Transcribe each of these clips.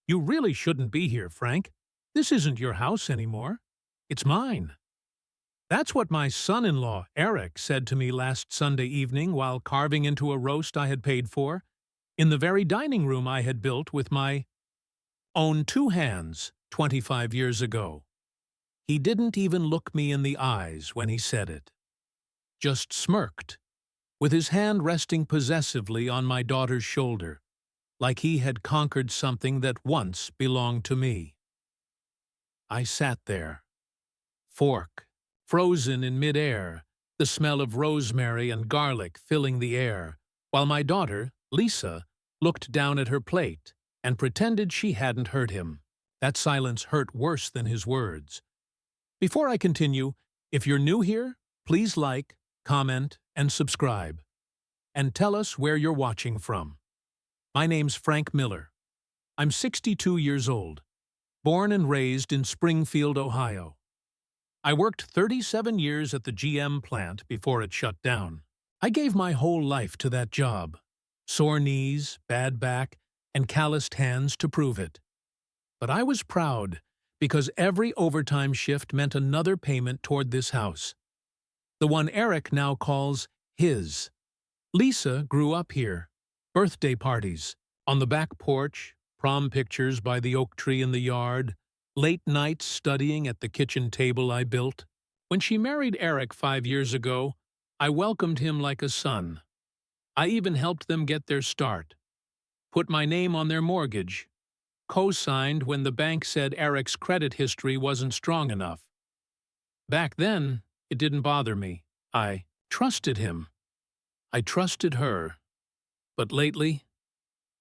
You really shouldn't be here, Frank. This isn't your house anymore. It's mine. That's what my son-in-law, Eric, said to me last Sunday evening while carving into a roast I had paid for, in the very dining room I had built with my own two hands 25 years ago. He didn't even look me in the eyes when he said it. Just smirked, with his hand resting possessively on my daughter's shoulder, like he had conquered something that once belonged to me. I sat there, fork, frozen in midair, the smell of rosemary and garlic filling the air, while my daughter, Lisa, looked down at her plate and pretended she hadn't heard him. That silence hurt worse than his words. Before I continue, if you're new here, please like, comment, and subscribe. And tell us where you're watching from. My name's Frank Miller. I'm 62 years old, born and raised in Springfield, Ohio. I worked 37 years at the GM plant before it shut down. I gave my whole life to that job. Sore knees, bad back, and calloused hands to prove it. But I was proud because every overtime shift meant another payment toward this house. The one Eric now calls his. Lisa grew up here. Birthday parties, on the back porch, prom pictures by the oak tree in the yard, late nights studying at the kitchen table I built. When she married Eric 5 years ago, I welcomed him like a son. I even helped them get their start. Put my name on their mortgage. Co-signed when the bank said Eric's credit history wasn't strong enough. Back then, it didn't bother me. I trusted him. I trusted her. But lately,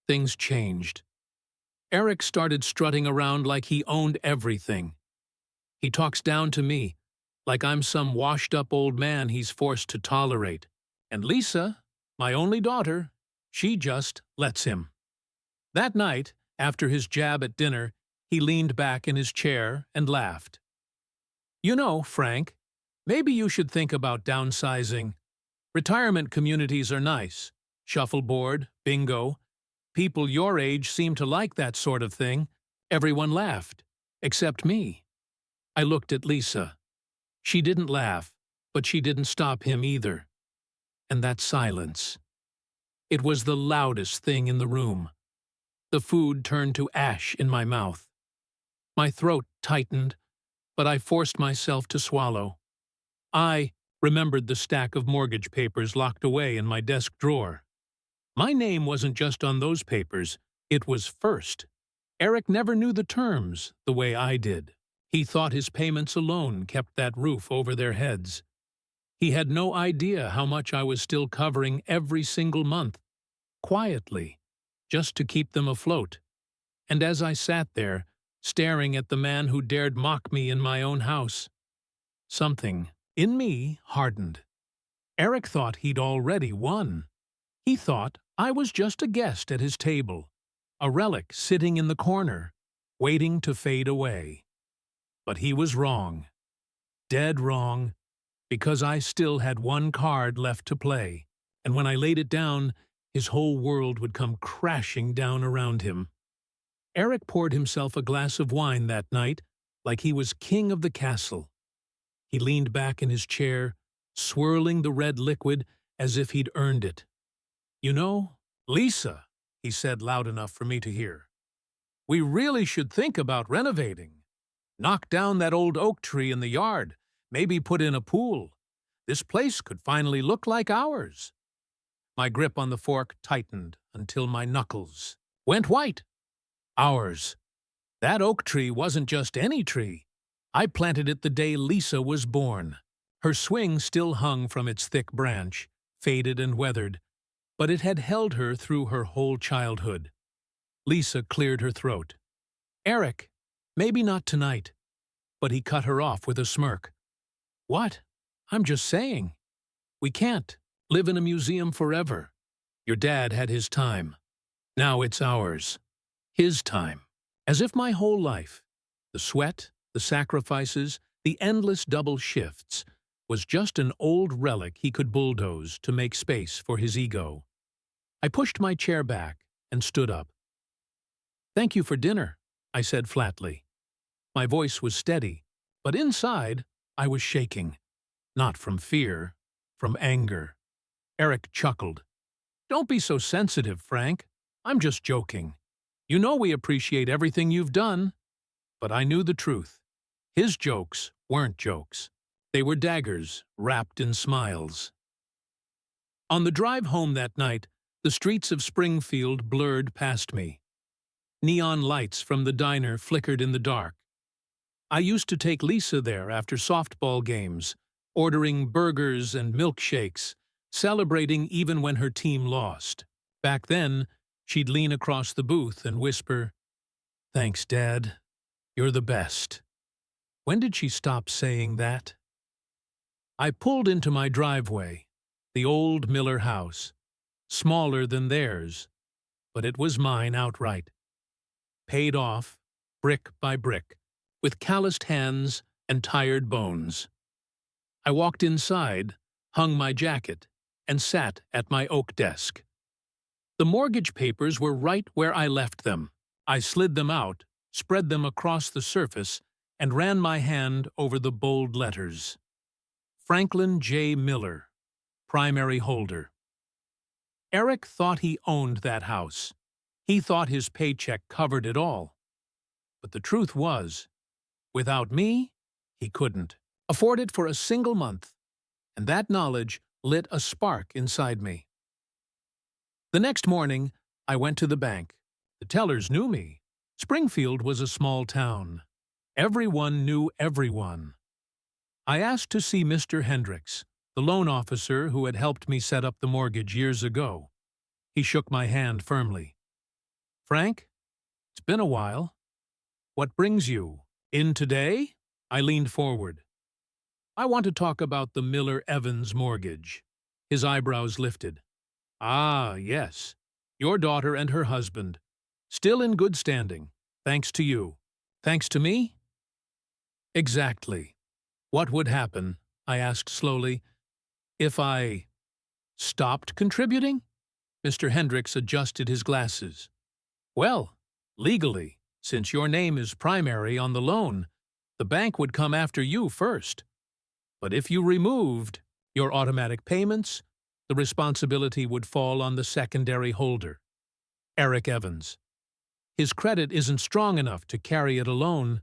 things changed. Eric started strutting around like he owned everything. He talks down to me, like I'm some washed-up old man he's forced to tolerate. And Lisa, my only daughter, she just lets him. That night, after his jab at dinner, he leaned back in his chair and laughed. You know, Frank, maybe you should think about downsizing. Retirement communities are nice. Shuffleboard, bingo. People your age seem to like that sort of thing. Everyone laughed, except me. I looked at Lisa. She didn't laugh, but she didn't stop him either. And that silence. It was the loudest thing in the room. The food turned to ash in my mouth. My throat tightened, but I forced myself to swallow. I remembered the stack of mortgage papers locked away in my desk drawer. My name wasn't just on those papers, it was first. Eric never knew the terms the way I did. He thought his payments alone kept that roof over their heads. He had no idea how much I was still covering every single month, quietly, just to keep them afloat. And as I sat there, staring at the man who dared mock me in my own house, something in me hardened. Eric thought he'd already won. He thought I was just a guest at his table, a relic sitting in the corner, waiting to fade away. But he was wrong. Dead wrong, because I still had one card left to play, and when I laid it down, his whole world would come crashing down around him. Eric poured himself a glass of wine that night like he was king of the castle. He leaned back in his chair, swirling the red liquid as if he'd earned it. You know, Lisa, he said loud enough for me to hear, we really should think about renovating. Knock down that old oak tree in the yard, maybe put in a pool. This place could finally look like ours. My grip on the fork tightened until my knuckles went white. Ours. That oak tree wasn't just any tree. I planted it the day Lisa was born. Her swing still hung from its thick branch, faded and weathered, but it had held her through her whole childhood. Lisa cleared her throat. Eric, maybe not tonight. But he cut her off with a smirk. What? I'm just saying. We can't live in a museum forever. Your dad had his time. Now it's ours. His time. As if my whole life, the sweat, the sacrifices, the endless double shifts, was just an old relic he could bulldoze to make space for his ego. I pushed my chair back and stood up. Thank you for dinner, I said flatly. My voice was steady, but inside I was shaking. Not from fear, from anger. Eric chuckled. Don't be so sensitive, Frank. I'm just joking. You know we appreciate everything you've done. But I knew the truth. His jokes weren't jokes. They were daggers wrapped in smiles. On the drive home that night, the streets of Springfield blurred past me. Neon lights from the diner flickered in the dark. I used to take Lisa there after softball games, ordering burgers and milkshakes, celebrating even when her team lost. Back then, she'd lean across the booth and whisper, "Thanks, Dad. You're the best." When did she stop saying that? I pulled into my driveway, the old Miller house, smaller than theirs, but it was mine outright. Paid off, brick by brick, with calloused hands and tired bones. I walked inside, hung my jacket, and sat at my oak desk. The mortgage papers were right where I left them. I slid them out, spread them across the surface, and ran my hand over the bold letters. Franklin J. Miller, primary holder. Eric thought he owned that house. He thought his paycheck covered it all. But the truth was, without me, he couldn't afford it for a single month, and that knowledge lit a spark inside me. The next morning, I went to the bank. The tellers knew me. Springfield was a small town. Everyone knew everyone. I asked to see Mr. Hendricks, the loan officer who had helped me set up the mortgage years ago. He shook my hand firmly. "Frank, it's been a while. What brings you in today?" I leaned forward. "I want to talk about the Miller-Evans mortgage." His eyebrows lifted. "Ah, yes. Your daughter and her husband. Still in good standing, thanks to you. Thanks to me?" "Exactly. What would happen," I asked slowly, "if I stopped contributing?" Mr. Hendricks adjusted his glasses. "Well, legally, since your name is primary on the loan, the bank would come after you first. But if you removed your automatic payments, the responsibility would fall on the secondary holder, Eric Evans. His credit isn't strong enough to carry it alone.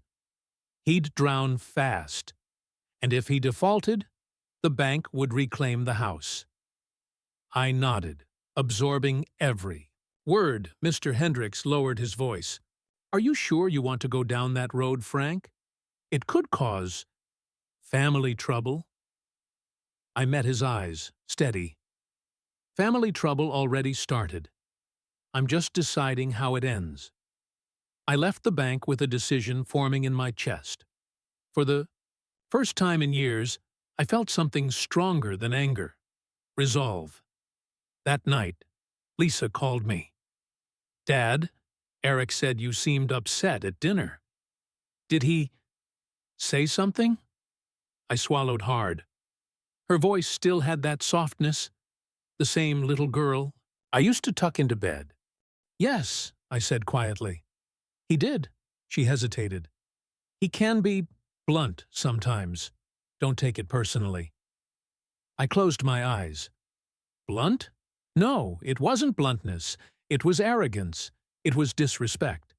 He'd drown fast, and if he defaulted, the bank would reclaim the house." I nodded, absorbing every word. Mr. Hendricks lowered his voice. "Are you sure you want to go down that road, Frank? It could cause family trouble." I met his eyes, steady. "Family trouble already started. I'm just deciding how it ends." I left the bank with a decision forming in my chest. For the first time in years, I felt something stronger than anger. Resolve. That night, Lisa called me. "Dad, Eric said you seemed upset at dinner. Did he say something?" I swallowed hard. Her voice still had that softness, the same little girl I used to tuck into bed. "Yes," I said quietly. "He did." She hesitated. "He can be blunt sometimes. Don't take it personally." I closed my eyes. Blunt? No, it wasn't bluntness. It was arrogance. It was disrespect.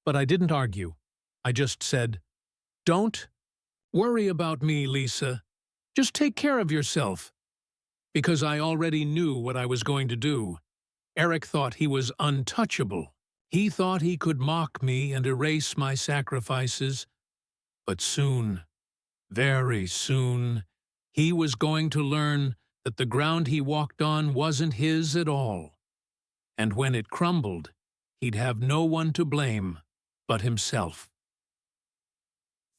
But I didn't argue. I just said, "Don't worry about me, Lisa. Just take care of yourself." Because I already knew what I was going to do. Eric thought he was untouchable. He thought he could mock me and erase my sacrifices. But soon, very soon, he was going to learn that the ground he walked on wasn't his at all. And when it crumbled, he'd have no one to blame but himself.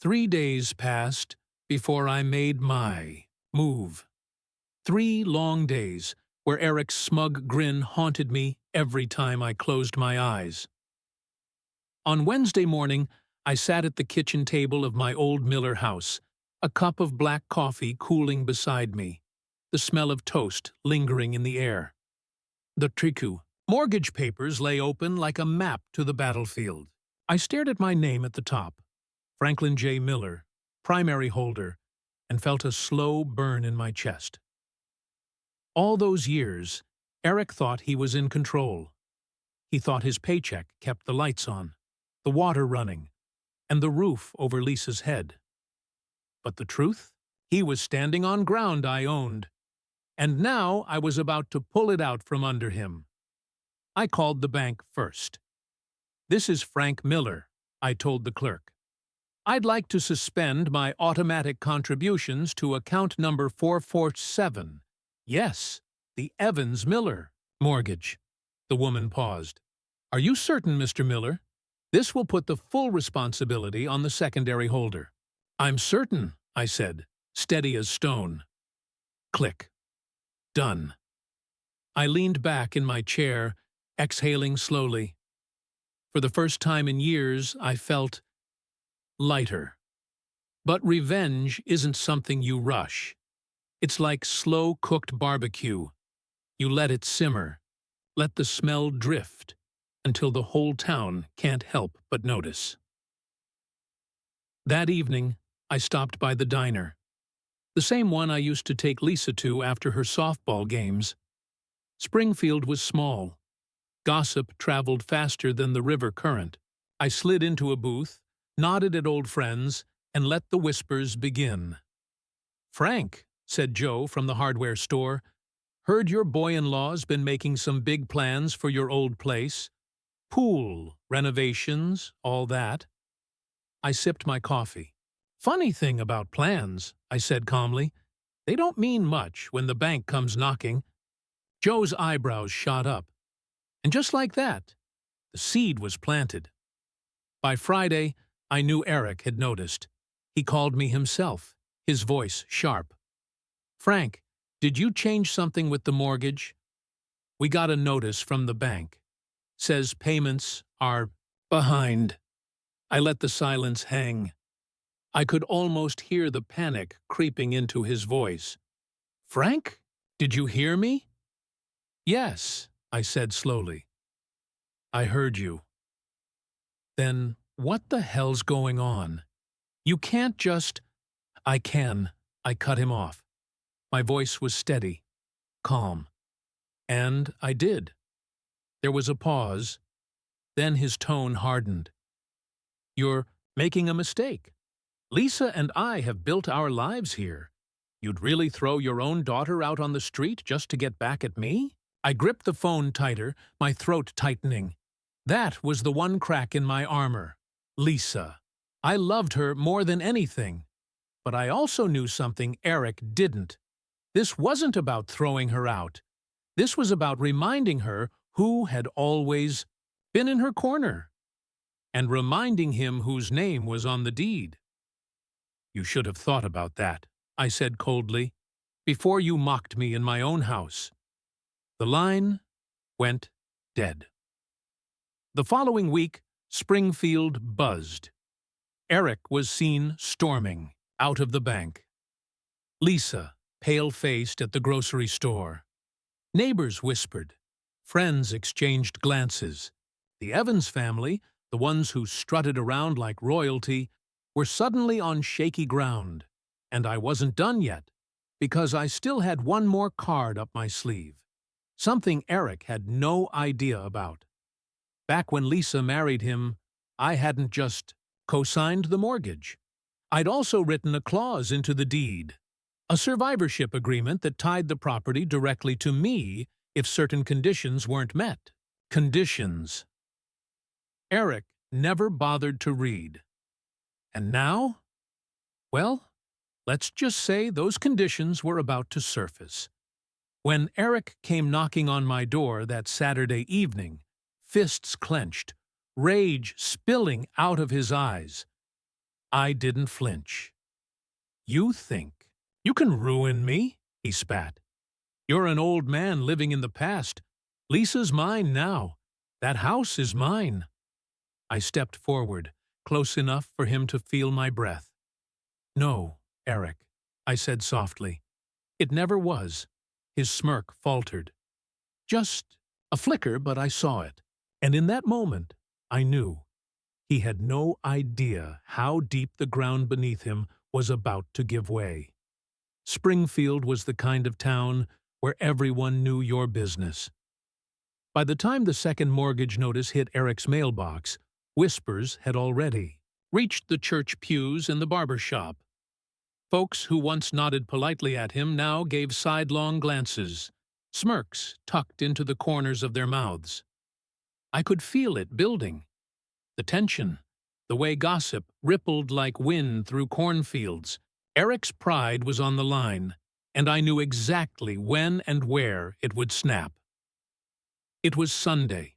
3 days passed before I made my move. 3 long days where Eric's smug grin haunted me every time I closed my eyes. On Wednesday morning, I sat at the kitchen table of my old Miller house, a cup of black coffee cooling beside me, the smell of toast lingering in the air. The triku Mortgage papers lay open like a map to the battlefield. I stared at my name at the top, Franklin J. Miller, primary holder, and felt a slow burn in my chest. All those years, Eric thought he was in control. He thought his paycheck kept the lights on, the water running, and the roof over Lisa's head. But the truth? He was standing on ground I owned, and now I was about to pull it out from under him. I called the bank first. "This is Frank Miller," I told the clerk. "I'd like to suspend my automatic contributions to account number 447. Yes, the Evans Miller mortgage." The woman paused. "Are you certain, Mr. Miller? This will put the full responsibility on the secondary holder." "I'm certain," I said, steady as stone. Click. Done. I leaned back in my chair, exhaling slowly. For the first time in years, I felt lighter. But revenge isn't something you rush. It's like slow-cooked barbecue. You let it simmer, let the smell drift, until the whole town can't help but notice. That evening, I stopped by the diner, the same one I used to take Lisa to after her softball games. Springfield was small. Gossip traveled faster than the river current. I slid into a booth, nodded at old friends, and let the whispers begin. "Frank," said Joe from the hardware store, "heard your boy-in-law's been making some big plans for your old place. Pool, renovations, all that." I sipped my coffee. "Funny thing about plans," I said calmly. "They don't mean much when the bank comes knocking." Joe's eyebrows shot up. And just like that, the seed was planted. By Friday, I knew Eric had noticed. He called me himself, his voice sharp. "Frank, did you change something with the mortgage?" "We got a notice from the bank. Says payments are behind." I let the silence hang. I could almost hear the panic creeping into his voice. "Frank, did you hear me?" "Yes," I said slowly. "I heard you." "Then what the hell's going on? You can't just—" "I can," I cut him off. My voice was steady, calm. And I did. There was a pause. Then his tone hardened. "You're making a mistake. Lisa and I have built our lives here. You'd really throw your own daughter out on the street just to get back at me?" I gripped the phone tighter, my throat tightening. That was the one crack in my armor. Lisa. I loved her more than anything. But I also knew something Eric didn't. This wasn't about throwing her out. This was about reminding her who had always been in her corner, and reminding him whose name was on the deed. "You should have thought about that," I said coldly, "before you mocked me in my own house." The line went dead. The following week, Springfield buzzed. Eric was seen storming out of the bank. Lisa, pale-faced at the grocery store. Neighbors whispered. Friends exchanged glances. The Evans family, the ones who strutted around like royalty, were suddenly on shaky ground. And I wasn't done yet, because I still had one more card up my sleeve. Something Eric had no idea about. Back when Lisa married him, I hadn't just co-signed the mortgage. I'd also written a clause into the deed, a survivorship agreement that tied the property directly to me if certain conditions weren't met. Conditions. Eric never bothered to read. And now? Well, let's just say those conditions were about to surface. When Eric came knocking on my door that Saturday evening, fists clenched, rage spilling out of his eyes, I didn't flinch. "You think you can ruin me?" he spat. "You're an old man living in the past. Lisa's mine now. That house is mine." I stepped forward, close enough for him to feel my breath. "No, Eric," I said softly. "It never was." His smirk faltered. "Just A flicker, but I saw it. And in that moment, I knew. He had no idea how deep the ground beneath him was about to give way. Springfield was the kind of town where everyone knew your business. By the time the second mortgage notice hit Eric's mailbox, whispers had already reached the church pews and the barber shop. Folks who once nodded politely at him now gave sidelong glances, smirks tucked into the corners of their mouths. I could feel it building. The tension, the way gossip rippled like wind through cornfields. Eric's pride was on the line, and I knew exactly when and where it would snap. It was Sunday.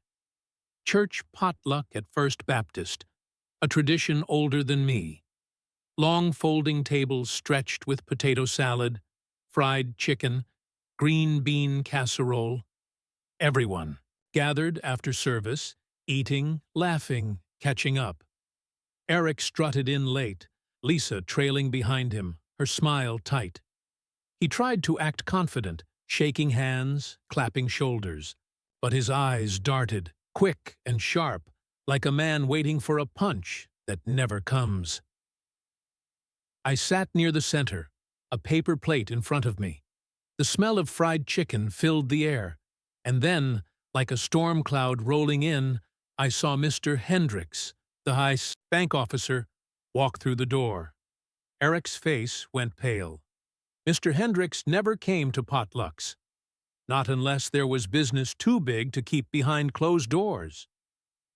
Church potluck at First Baptist, a tradition older than me. Long folding tables stretched with potato salad, fried chicken, green bean casserole. Everyone gathered after service, eating, laughing, catching up. Eric strutted in late, Lisa trailing behind him, her smile tight. He tried to act confident, shaking hands, clapping shoulders, but his eyes darted, quick and sharp, like a man waiting for a punch that never comes. I sat near the center, a paper plate in front of me. The smell of fried chicken filled the air, and then, like a storm cloud rolling in, I saw Mr. Hendricks, the high bank officer, walk through the door. Eric's face went pale. Mr. Hendricks never came to potlucks, not unless there was business too big to keep behind closed doors.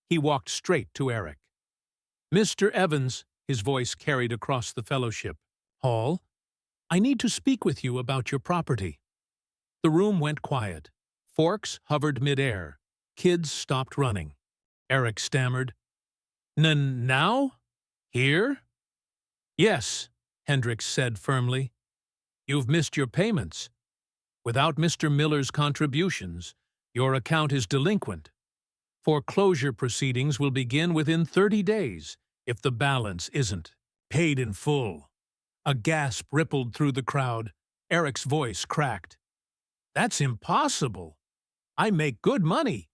He walked straight to Eric. "Mr. Evans," his voice carried across the fellowship hall, "I need to speak with you about your property." The room went quiet. Forks hovered midair. Kids stopped running. Eric stammered, Now? Here?" "Yes," Hendricks said firmly. "You've missed your payments. Without Mr. Miller's contributions, your account is delinquent. Foreclosure proceedings will begin within 30 days if the balance isn't paid in full." A gasp rippled through the crowd. Eric's voice cracked. "That's impossible. I make good money."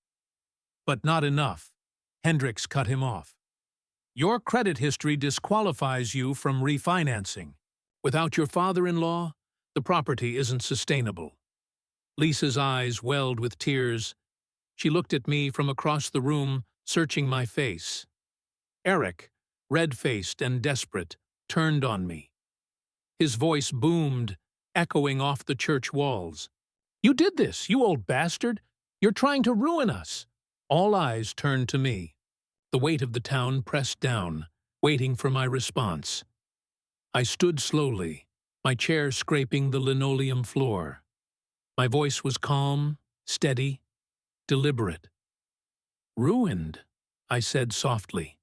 "But not enough." Hendricks cut him off. "Your credit history disqualifies you from refinancing. Without your father-in-law, the property isn't sustainable." Lisa's eyes welled with tears. She looked at me from across the room, searching my face. Eric, red-faced and desperate, turned on me. His voice boomed, echoing off the church walls. "You did this, you old bastard! You're trying to ruin us!" All eyes turned to me. The weight of the town pressed down, waiting for my response. I stood slowly, my chair scraping the linoleum floor. My voice was calm, steady, deliberate. "Ruined," I said softly.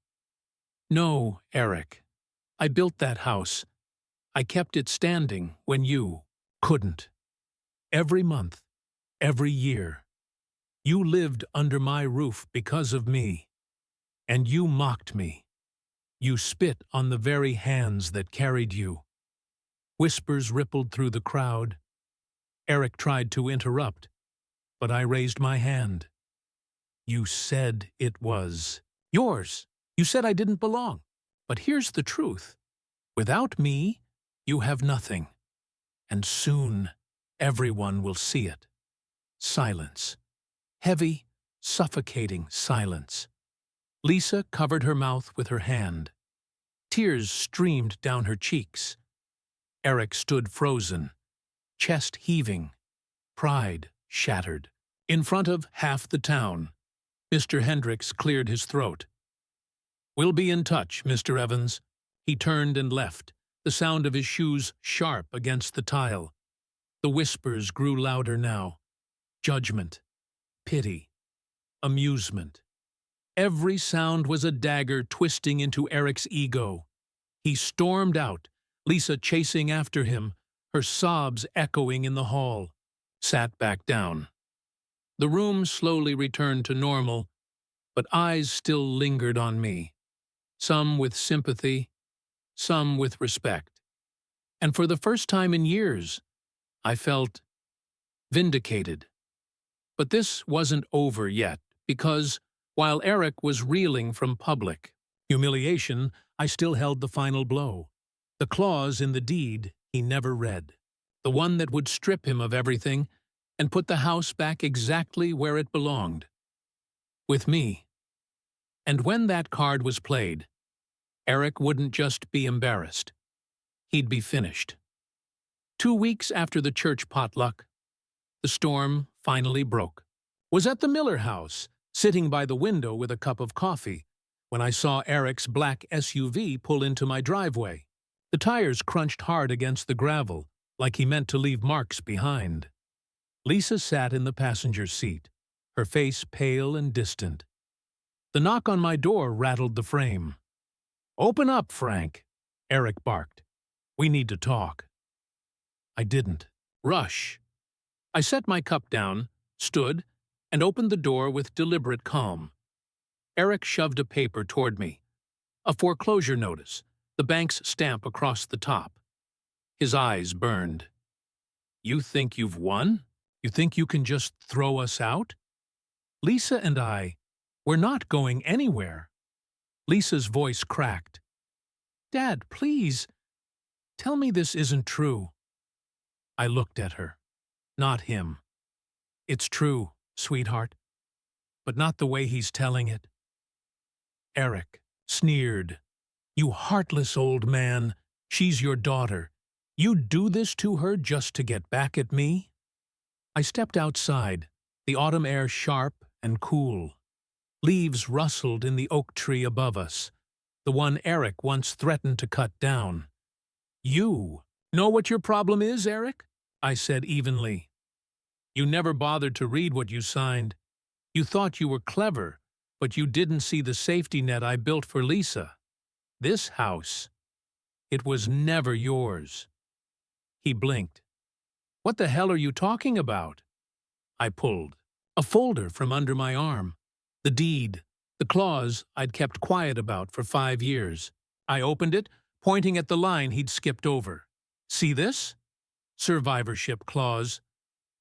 "No, Eric. I built that house. I kept it standing when you couldn't. Every month, every year. You lived under my roof because of me. And you mocked me. You spit on the very hands that carried you." Whispers rippled through the crowd. Eric tried to interrupt, but I raised my hand. "You said it was yours. You said I didn't belong. But here's the truth. Without me, you have nothing. And soon, everyone will see it." Silence. Heavy, suffocating silence. Lisa covered her mouth with her hand. Tears streamed down her cheeks. Eric stood frozen, chest heaving, pride shattered. In front of half the town, Mr. Hendricks cleared his throat. "We'll be in touch, Mr. Evans." He turned and left, the sound of his shoes sharp against the tile. The whispers grew louder now. Judgment, pity, amusement. Every sound was a dagger twisting into Eric's ego. He stormed out, Lisa chasing after him, her sobs echoing in the hall, sat back down. The room slowly returned to normal, but eyes still lingered on me, some with sympathy, some with respect. And for the first time in years, I felt vindicated. But this wasn't over yet, because while Eric was reeling from public humiliation, I still held the final blow. The clause in the deed he never read. The one that would strip him of everything and put the house back exactly where it belonged. With me. And when that card was played, Eric wouldn't just be embarrassed. He'd be finished. 2 weeks after the church potluck, the storm finally broke. Was at the Miller house, sitting by the window with a cup of coffee, when I saw Eric's black SUV pull into my driveway. The tires crunched hard against the gravel, like he meant to leave marks behind. Lisa sat in the passenger seat, her face pale and distant. The knock on my door rattled the frame. "Open up, Frank," Eric barked. "We need to talk." I didn't. Rush. I set my cup down, stood, and opened the door with deliberate calm. Eric shoved a paper toward me. A foreclosure notice, the bank's stamp across the top. His eyes burned. "You think you've won? You think you can just throw us out?" Lisa and we're not going anywhere. Lisa's voice cracked. "Dad, please, tell me this isn't true." I looked at her, not him. "It's true, sweetheart, but not the way he's telling it." Eric sneered. "You heartless old man. She's your daughter. You'd do this to her just to get back at me?" I stepped outside, the autumn air sharp and cool. Leaves rustled in the oak tree above us, the one Eric once threatened to cut down. "You know what your problem is, Eric?" I said evenly. "You never bothered to read what you signed. You thought you were clever, but you didn't see the safety net I built for Lisa. This house, it was never yours." He blinked. "What the hell are you talking about?" I pulled a folder from under my arm. The deed, the clause I'd kept quiet about for 5 years. I opened it, pointing at the line he'd skipped over. "See this? Survivorship clause.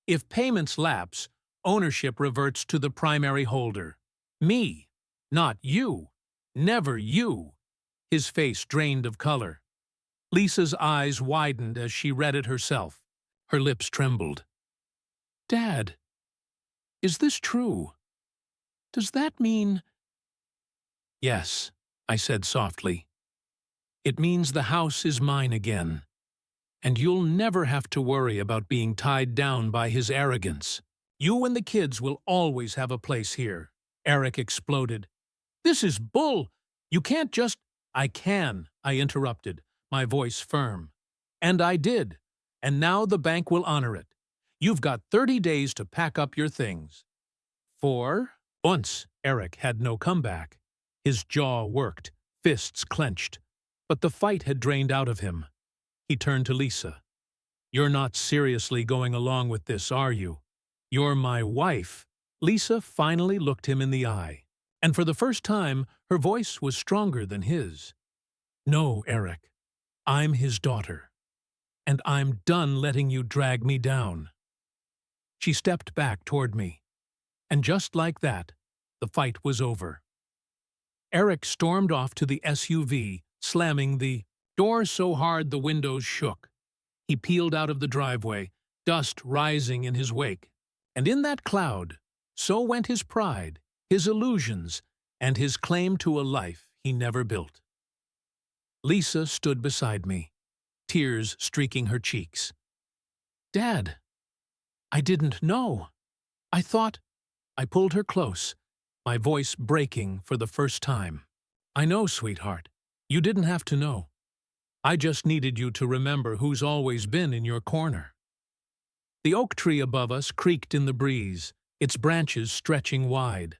If payments lapse, ownership reverts to the primary holder. Me, not you. Never you." His face drained of color. Lisa's eyes widened as she read it herself. Her lips trembled. "Dad, is this true? Does that mean—" "Yes," I said softly. "It means the house is mine again, and you'll never have to worry about being tied down by his arrogance. You and the kids will always have a place here." Eric exploded. "This is bull! You can't just—" "I can," I interrupted, my voice firm. "And I did, and now the bank will honor it. You've got 30 days to pack up your things." Once Eric had no comeback. His jaw worked, fists clenched, but the fight had drained out of him. He turned to Lisa. "You're not seriously going along with this, are you? You're my wife." Lisa finally looked him in the eye, and for the first time her voice was stronger than his. "No, Eric. I'm his daughter, and I'm done letting you drag me down." She stepped back toward me, and just like that, the fight was over. Eric stormed off to the SUV, slamming the door so hard the windows shook. He peeled out of the driveway, dust rising in his wake. And in that cloud, so went his pride, his illusions, and his claim to a life he never built. Lisa stood beside me, tears streaking her cheeks. "Dad, I didn't know. I thought—" I pulled her close, my voice breaking for the first time. "I know, sweetheart. You didn't have to know. I just needed you to remember who's always been in your corner." The oak tree above us creaked in the breeze, its branches stretching wide.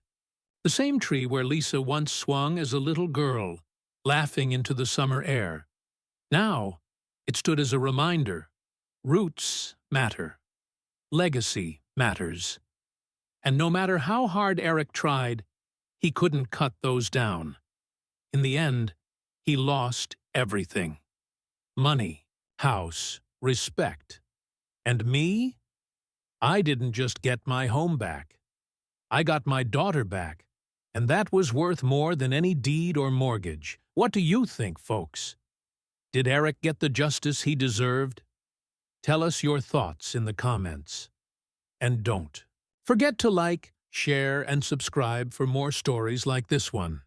The same tree where Lisa once swung as a little girl, laughing into the summer air. Now, it stood as a reminder. Roots matter. Legacy matters. And no matter how hard Eric tried, he couldn't cut those down. In the end, he lost everything. Money, house, respect. And me? I didn't just get my home back. I got my daughter back, and that was worth more than any deed or mortgage. What do you think, folks? Did Eric get the justice he deserved? Tell us your thoughts in the comments. And don't forget to like, share, and subscribe for more stories like this one.